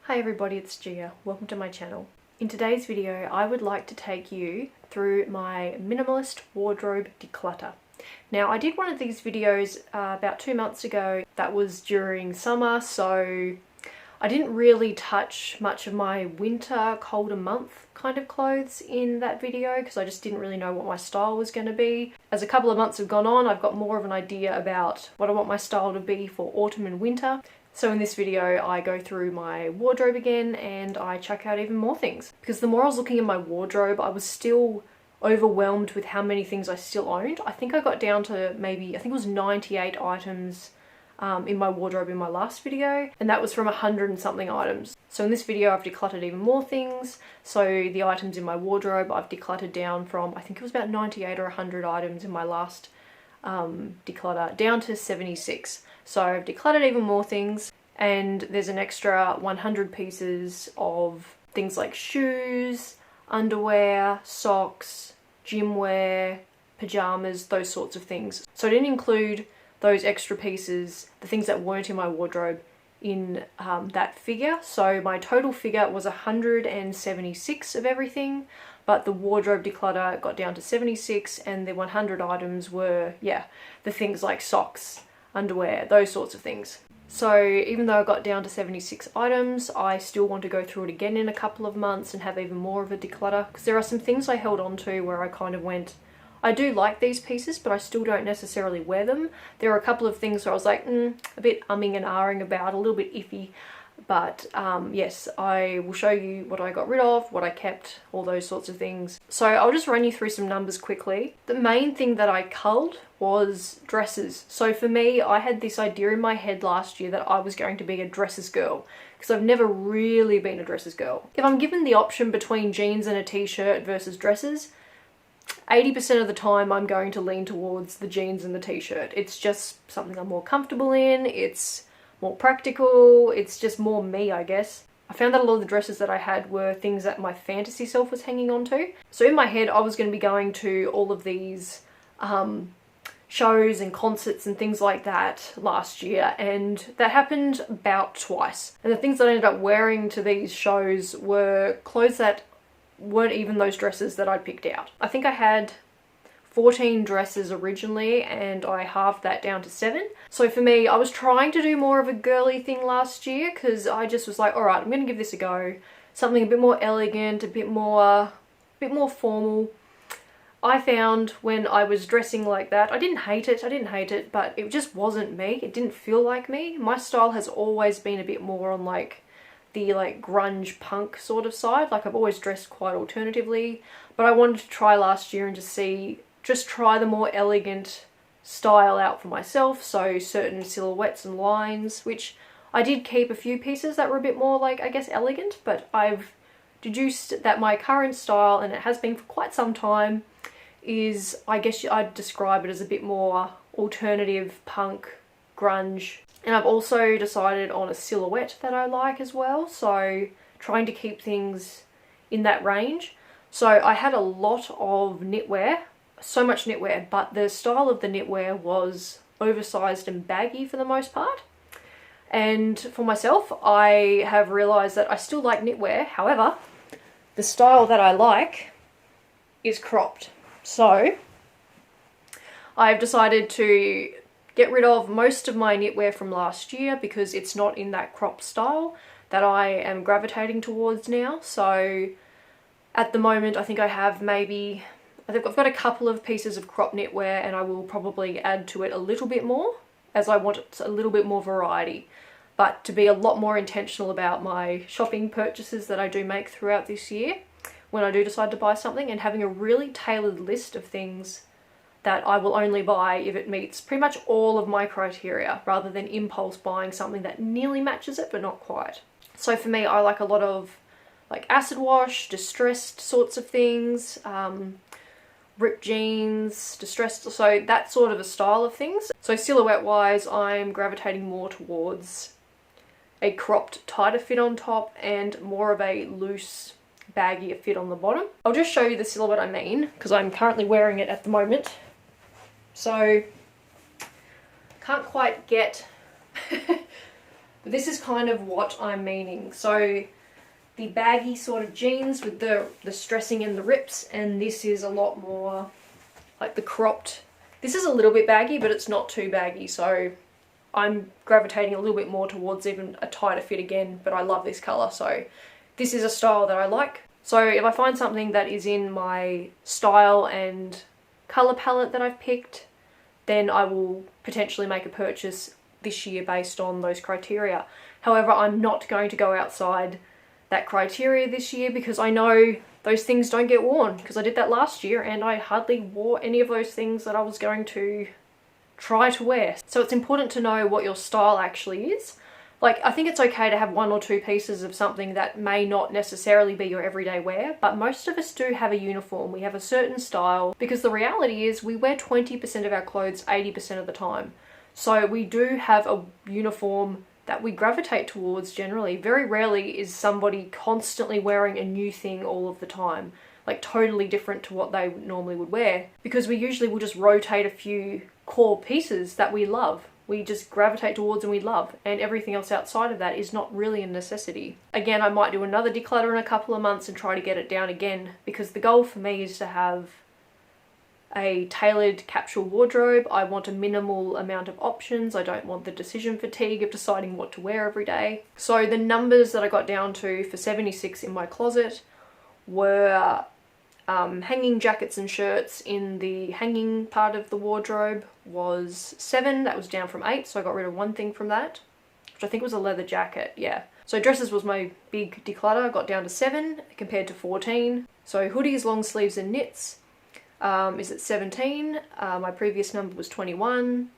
Hi everybody, it's Gia. Welcome to my channel. In today's video, I would like to take you through my minimalist wardrobe declutter. Now, I did one of these videos about 2 months ago. That was during summer, so I didn't really touch much of my winter, colder month kind of clothes in that video because I just didn't really know what my style was going to be. As a couple of months have gone on, I've got more of an idea about what I want my style to be for autumn and winter. So in this video, I go through my wardrobe again and I check out even more things. Because the more I was looking at my wardrobe, I was still overwhelmed with how many things I still owned. I think I got down to maybe, I think it was 98 items in my wardrobe in my last video, and that was from 100 and something items. So in this video, I've decluttered even more things. So the items in my wardrobe, I've decluttered down from, I think it was about 98 or 100 items in my last declutter, down to 76. So I've decluttered even more things, and there's an extra 100 pieces of things like shoes, underwear, socks, gym wear, pajamas, those sorts of things. So I didn't include those extra pieces, the things that weren't in my wardrobe, in that figure. So my total figure was 176 of everything, but the wardrobe declutter got down to 76, and the 100 items were, yeah, the things like socks, underwear, those sorts of things. So even though I got down to 76 items, I still want to go through it again in a couple of months and have even more of a declutter, because there are some things I held on to where I kind of went, I do like these pieces, but I still don't necessarily wear them. There are a couple of things where I was like, a bit umming and ahhing about, a little bit iffy. But yes, I will show you what I got rid of, what I kept, all those sorts of things. So I'll just run you through some numbers quickly. The main thing that I culled was dresses. So for me, I had this idea in my head last year that I was going to be a dresses girl, because I've never really been a dresses girl. If I'm given the option between jeans and a t-shirt versus dresses, 80% of the time I'm going to lean towards the jeans and the t-shirt. It's just something I'm more comfortable in, it's more practical, it's just more me, I guess. I found that a lot of the dresses that I had were things that my fantasy self was hanging on to. So in my head, I was going to be going to all of these shows and concerts and things like that last year, and that happened about twice. And the things that I ended up wearing to these shows were clothes that weren't even those dresses that I'd picked out. I think I had 14 dresses originally, and I halved that down to 7. So for me, I was trying to do more of a girly thing last year, because I just was like, alright, I'm going to give this a go. Something a bit more elegant, a bit more formal. I found when I was dressing like that, I didn't hate it, but it just wasn't me. It didn't feel like me. My style has always been a bit more on like the grunge punk sort of side. Like I've always dressed quite alternatively, but I wanted to try last year and just try the more elegant style out for myself. So certain silhouettes and lines, which I did keep a few pieces that were a bit more like, I guess, elegant, but I've deduced that my current style, and it has been for quite some time, is, I guess I'd describe it as a bit more alternative punk, grunge. And I've also decided on a silhouette that I like as well, so trying to keep things in that range. So I had a lot of knitwear, so much knitwear, but the style of the knitwear was oversized and baggy for the most part. And for myself, I have realised that I still like knitwear, however, the style that I like is cropped. So I've decided to get rid of most of my knitwear from last year because it's not in that crop style that I am gravitating towards now. So at the moment, I think I've got a couple of pieces of crop knitwear, and I will probably add to it a little bit more, as I want a little bit more variety, but to be a lot more intentional about my shopping purchases that I do make throughout this year when I do decide to buy something, and having a really tailored list of things that I will only buy if it meets pretty much all of my criteria, rather than impulse buying something that nearly matches it but not quite. So for me, I like a lot of like acid wash, distressed sorts of things, ripped jeans, distressed, so that sort of a style of things. So silhouette wise, I'm gravitating more towards a cropped tighter fit on top and more of a loose baggier fit on the bottom. I'll just show you the silhouette I mean, because I'm currently wearing it at the moment. So can't quite get But this is kind of what I'm meaning. So the baggy sort of jeans with the stressing and the rips, and this is a lot more like the cropped. This is a little bit baggy, but it's not too baggy, so I'm gravitating a little bit more towards even a tighter fit again, but I love this colour, so this is a style that I like. So if I find something that is in my style and colour palette that I've picked, then I will potentially make a purchase this year based on those criteria. However, I'm not going to go outside that criteria this year because I know those things don't get worn, because I did that last year and I hardly wore any of those things that I was going to try to wear. So it's important to know what your style actually is. Like, I think it's okay to have 1 or 2 pieces of something that may not necessarily be your everyday wear, but most of us do have a uniform. We have a certain style, because the reality is we wear 20% of our clothes 80% of the time. So we do have a uniform that we gravitate towards generally. Very rarely is somebody constantly wearing a new thing all of the time, like totally different to what they normally would wear, because we usually will just rotate a few core pieces that we love. We just gravitate towards and we love, and everything else outside of that is not really a necessity. Again, I might do another declutter in a couple of months and try to get it down again, because the goal for me is to have a tailored capsule wardrobe. I want a minimal amount of options. I don't want the decision fatigue of deciding what to wear every day. So the numbers that I got down to for 76 in my closet were hanging jackets and shirts in the hanging part of the wardrobe was 7. That was down from 8, so I got rid of 1 thing from that, which I think was a leather jacket, yeah. So dresses was my big declutter. I got down to 7 compared to 14. So hoodies, long sleeves and knits is at 17. My previous number was 21.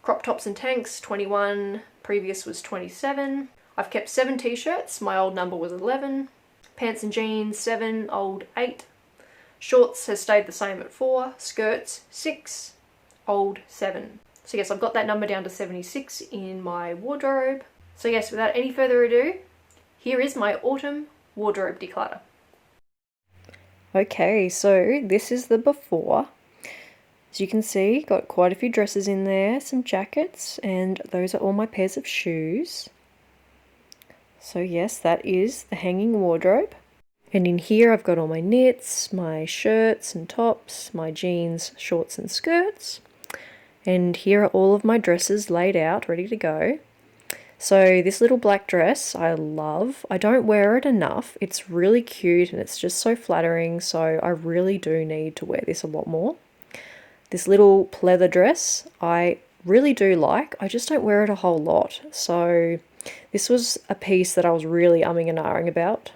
Crop tops and tanks, 21. Previous was 27. I've kept 7 t-shirts. My old number was 11. Pants and jeans, 7. Old, 8. Shorts has stayed the same at 4. Skirts, 6. Old, 7. So yes, I've got that number down to 76 in my wardrobe. So yes, without any further ado, here is my autumn wardrobe declutter. Okay, so this is the before. As you can see, got quite a few dresses in there, some jackets, and those are all my pairs of shoes. So yes, that is the hanging wardrobe. And in here I've got all my knits, my shirts and tops, my jeans, shorts and skirts. And here are all of my dresses laid out, ready to go. So this little black dress I love. I don't wear it enough. It's really cute and it's just so flattering, so I really do need to wear this a lot more. This little pleather dress I really do like. I just don't wear it a whole lot. So this was a piece that I was really umming and ahhing about.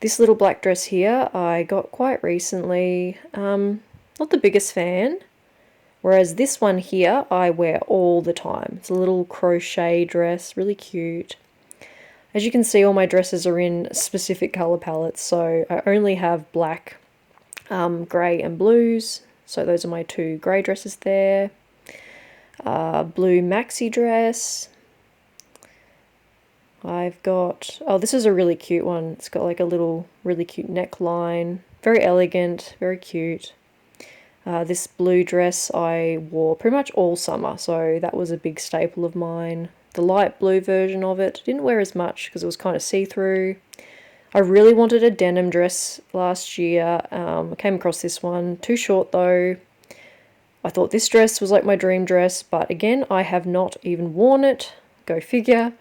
This little black dress here I got quite recently. Not the biggest fan. Whereas this one here, I wear all the time. It's a little crochet dress, really cute. As you can see, all my dresses are in specific colour palettes, so I only have black, grey and blues. So those are my 2 grey dresses there. Blue maxi dress. I've got, oh, this is a really cute one. It's got like a little really cute neckline. Very elegant, very cute. This blue dress I wore pretty much all summer, so that was a big staple of mine. The light blue version of it, didn't wear as much because it was kind of see-through. I really wanted a denim dress last year. I came across this one, too short though. I thought this dress was like my dream dress, but again, I have not even worn it. Go figure.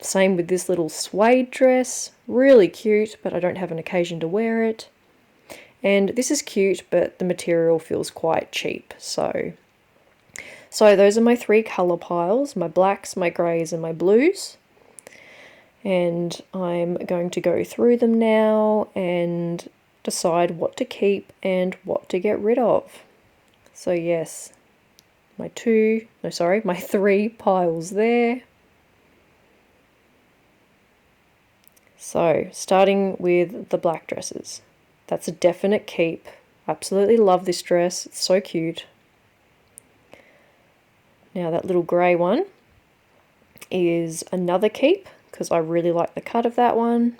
Same with this little suede dress, really cute, but I don't have an occasion to wear it. And this is cute, but the material feels quite cheap. So those are my 3 colour piles, my blacks, my greys and my blues. And I'm going to go through them now and decide what to keep and what to get rid of. So yes, my 3 piles there. So starting with the black dresses. That's a definite keep. Absolutely love this dress. It's so cute. Now that little grey one is another keep because I really like the cut of that one.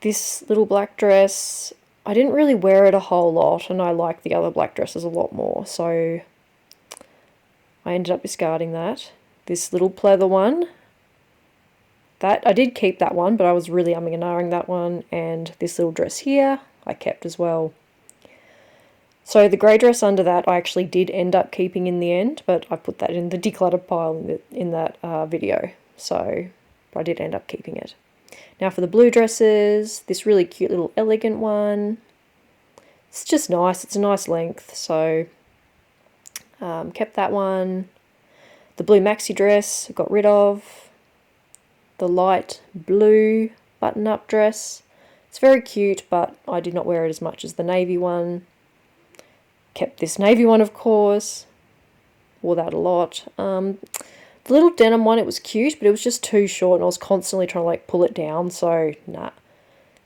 This little black dress, I didn't really wear it a whole lot and I like the other black dresses a lot more. So I ended up discarding that. This little pleather one, that I did keep that one, but I was really umming and ahhing that one. And this little dress here, I kept as well. So the grey dress under that I actually did end up keeping in the end, but I put that in the declutter pile in that video. So I did end up keeping it. Now for the blue dresses, this really cute little elegant one. It's just nice. It's a nice length, so kept that one. The blue maxi dress I got rid of. The light blue button-up dress. It's very cute, but I did not wear it as much as the navy one. Kept this navy one, of course. Wore that a lot. The little denim one, it was cute, but it was just too short, and I was constantly trying to like pull it down, so nah.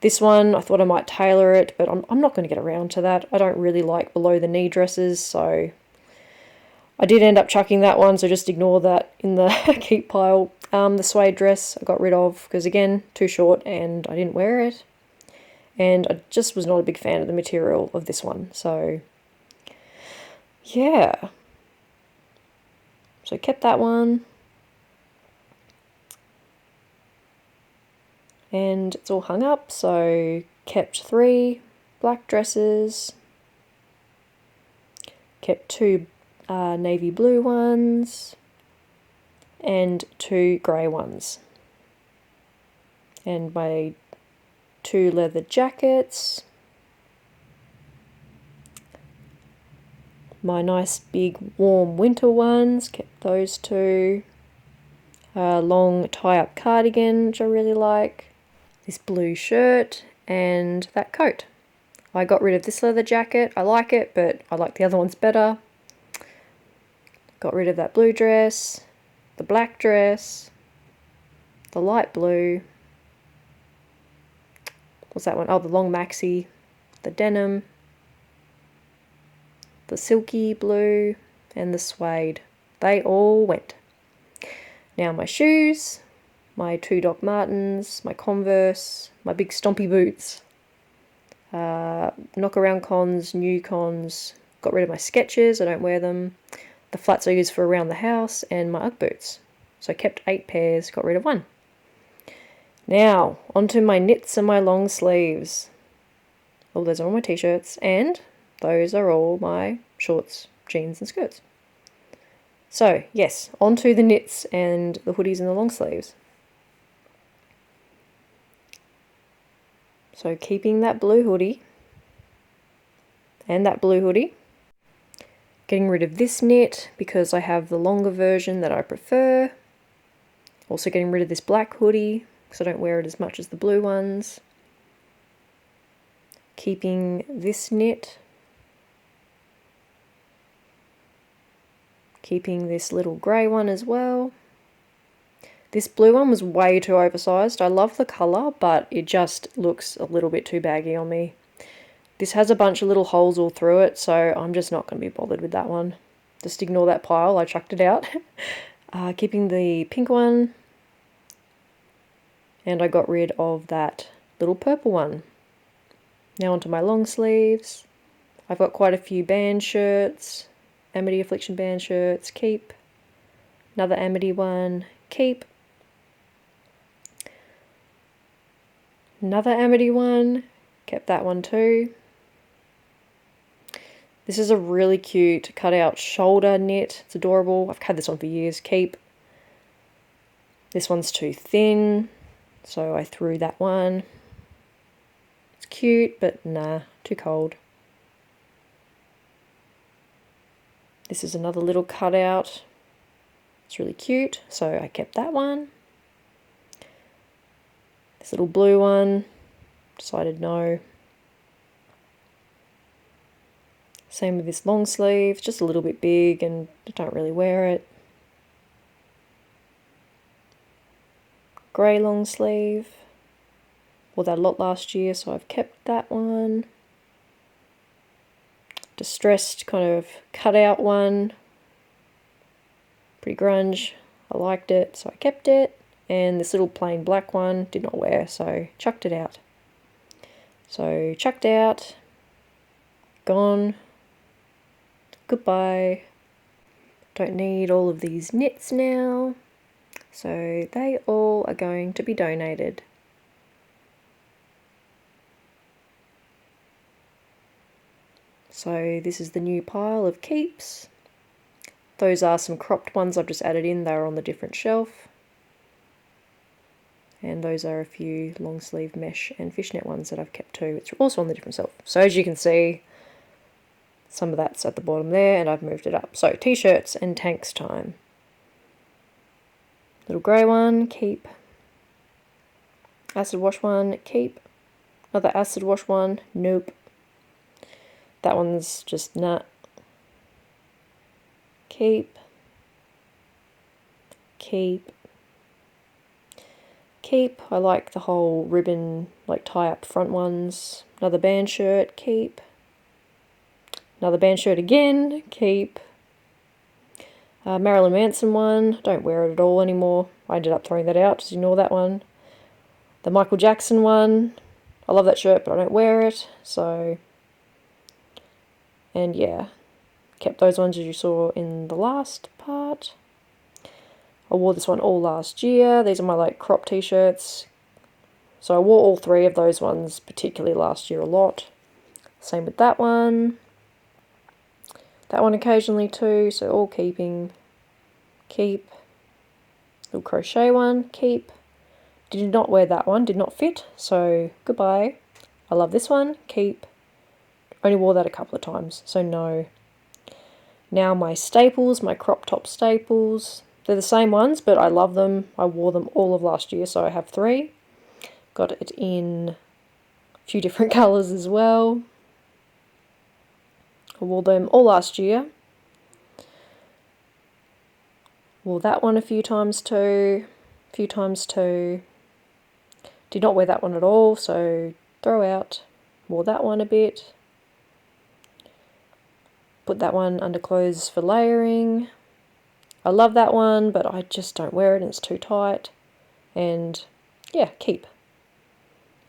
This one, I thought I might tailor it, but I'm not going to get around to that. I don't really like below the knee dresses, so I did end up chucking that one, so just ignore that in the keep pile. The suede dress I got rid of, because again, too short, and I didn't wear it. And I just was not a big fan of the material of this one, so yeah. So kept that one. And it's all hung up, so kept 3 black dresses. Kept 2 navy blue ones. And 2 grey ones. And my 2 leather jackets. My nice big warm winter ones, kept those 2. Long tie-up cardigan, which I really like. This blue shirt and that coat. I got rid of this leather jacket. I like it, but I like the other ones better. Got rid of that blue dress, the black dress, the light blue. What's that one? Oh, the long maxi, the denim, the silky blue, and the suede. They all went. Now my shoes, my 2 Doc Martens, my Converse, my big stompy boots, knockaround cons, new cons, got rid of my Skechers, I don't wear them, the flats I use for around the house, and my Ugg boots. So I kept 8 pairs, got rid of 1. Now, onto my knits and my long sleeves. Oh, those are all my t-shirts, and those are all my shorts, jeans and skirts. So, yes, onto the knits and the hoodies and the long sleeves. So keeping that blue hoodie and that blue hoodie. Getting rid of this knit because I have the longer version that I prefer. Also getting rid of this black hoodie because I don't wear it as much as the blue ones. Keeping this knit. Keeping this little grey one as well. This blue one was way too oversized. I love the colour, but it just looks a little bit too baggy on me. This has a bunch of little holes all through it, so I'm just not going to be bothered with that one. Just ignore that pile, I chucked it out. Keeping the pink one. And I got rid of that little purple one. Now onto my long sleeves. I've got quite a few band shirts. Amity Affliction band shirts, keep. Another Amity one, keep. Another Amity one, kept that one too. This is a really cute cut out shoulder knit. It's adorable. I've had this one for years, keep. This one's too thin, so I threw that one. It's cute, but nah, too cold. This is another little cutout. It's really cute, so I kept that one. This little blue one, decided no. Same with this long sleeve, just a little bit big and I don't really wear it. Grey long sleeve. Wore that a lot last year, so I've kept that one. Distressed kind of cutout one. Pretty grunge. I liked it, so I kept it. And this little plain black one did not wear, so chucked it out. So chucked out. Gone. Goodbye. Don't need all of these knits now. So they all are going to be donated. So this is the new pile of keeps. Those are some cropped ones I've just added in. They're on the different shelf. And those are a few long sleeve mesh and fishnet ones that I've kept too. It's also on the different shelf. So as you can see, some of that's at the bottom there and I've moved it up. So t-shirts and tanks time. Little grey one, keep. Acid wash one, keep. Another acid wash one, nope. That one's just nut. Keep. Keep. Keep. I like the whole ribbon, like tie up front ones. Another band shirt, keep. Another band shirt again, keep. Marilyn Manson one, don't wear it at all anymore. I ended up throwing that out, just ignore that one. The Michael Jackson one, I love that shirt, but I don't wear it, so. And yeah, kept those ones as you saw in the last part. I wore this one all last year. These are my like crop t-shirts. So I wore all three of those ones, particularly last year a lot. Same with that one. That one occasionally too, so all keeping. Keep. Little crochet one, keep. Did not wear that one, did not fit, so goodbye. I love this one, keep. Only wore that a couple of times, so no. Now my staples, my crop top staples. They're the same ones, but I love them. I wore them all of last year, so I have 3. Got it in a few different colours as well. I wore them all last year. Wore that one a few times too. Did not wear that one at all, so throw out. Wore that one a bit. Put that one under clothes for layering. I love that one, but I just don't wear it and it's too tight. And yeah, keep.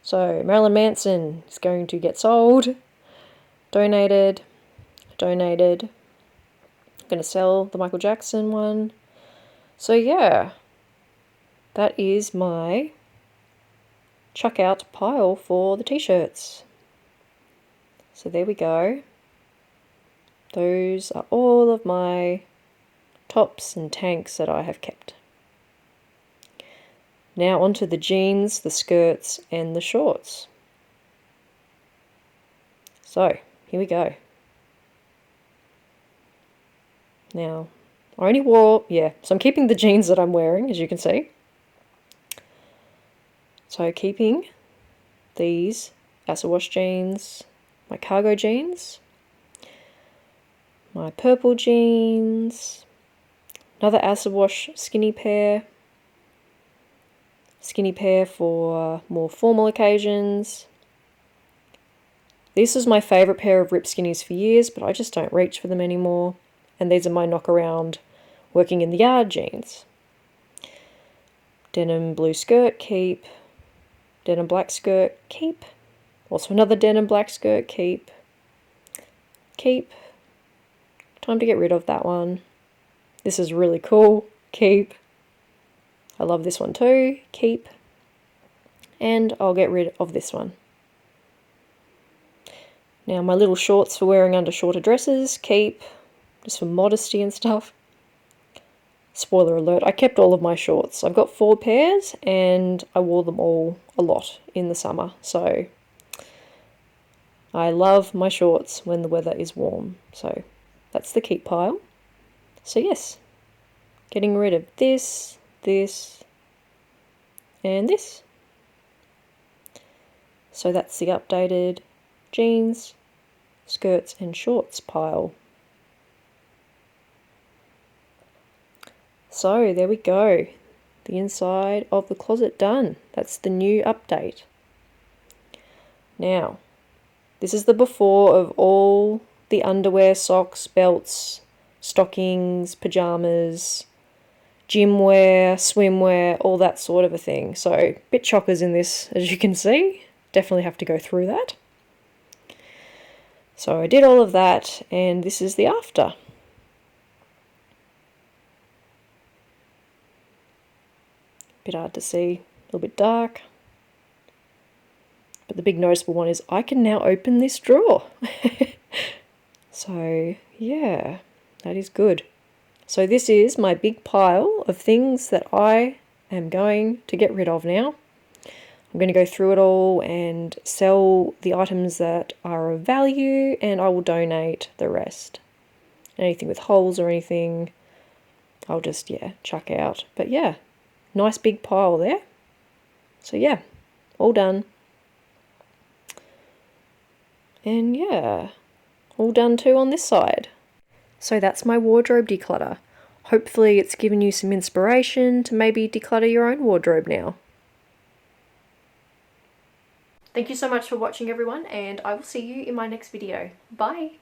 So Marilyn Manson is going to get sold. Donated. I'm going to sell the Michael Jackson one. So yeah, that is my chuck out pile for the t-shirts. So there we go. Those are all of my tops and tanks that I have kept. Now onto the jeans, the skirts and the shorts. So here we go. Now I only wore, so I'm keeping the jeans that I'm wearing, as you can see. So keeping these acid wash jeans, my cargo jeans, my purple jeans, another acid wash skinny pair for more formal occasions. This is my favourite pair of rip skinnies for years, but I just don't reach for them anymore. And these are my knockaround working in the yard jeans. Denim blue skirt, keep. Denim black skirt, keep. Also another denim black skirt, keep. Keep. Time to get rid of that one. This is really cool, keep. I love this one too, keep. And I'll get rid of this one. Now my little shorts for wearing under shorter dresses, keep. Just for modesty and stuff. Spoiler alert, I kept all of my shorts. I've got 4 pairs and I wore them all a lot in the summer. So I love my shorts when the weather is warm. So that's the keep pile. So yes, getting rid of this, and this. So that's the updated jeans, skirts and shorts pile. So there we go, the inside of the closet done. That's the new update. Now, this is the before of all the underwear, socks, belts, stockings, pyjamas, gym wear, swimwear, all that sort of a thing. So a bit chockers in this, as you can see. Definitely have to go through that. So I did all of that, and this is the after. bit hard to see, a little bit dark. But the big noticeable one is I can now open this drawer. So yeah, that is good. So this is my big pile of things that I am going to get rid of now. I'm going to go through it all and sell the items that are of value, and I will donate the rest. Anything with holes or anything, I'll just, yeah, chuck out. But yeah, nice big pile there. So yeah, all done. And yeah, all done too on this side. So that's my wardrobe declutter. Hopefully it's given you some inspiration to maybe declutter your own wardrobe now. Thank you so much for watching, everyone, and I will see you in my next video. Bye!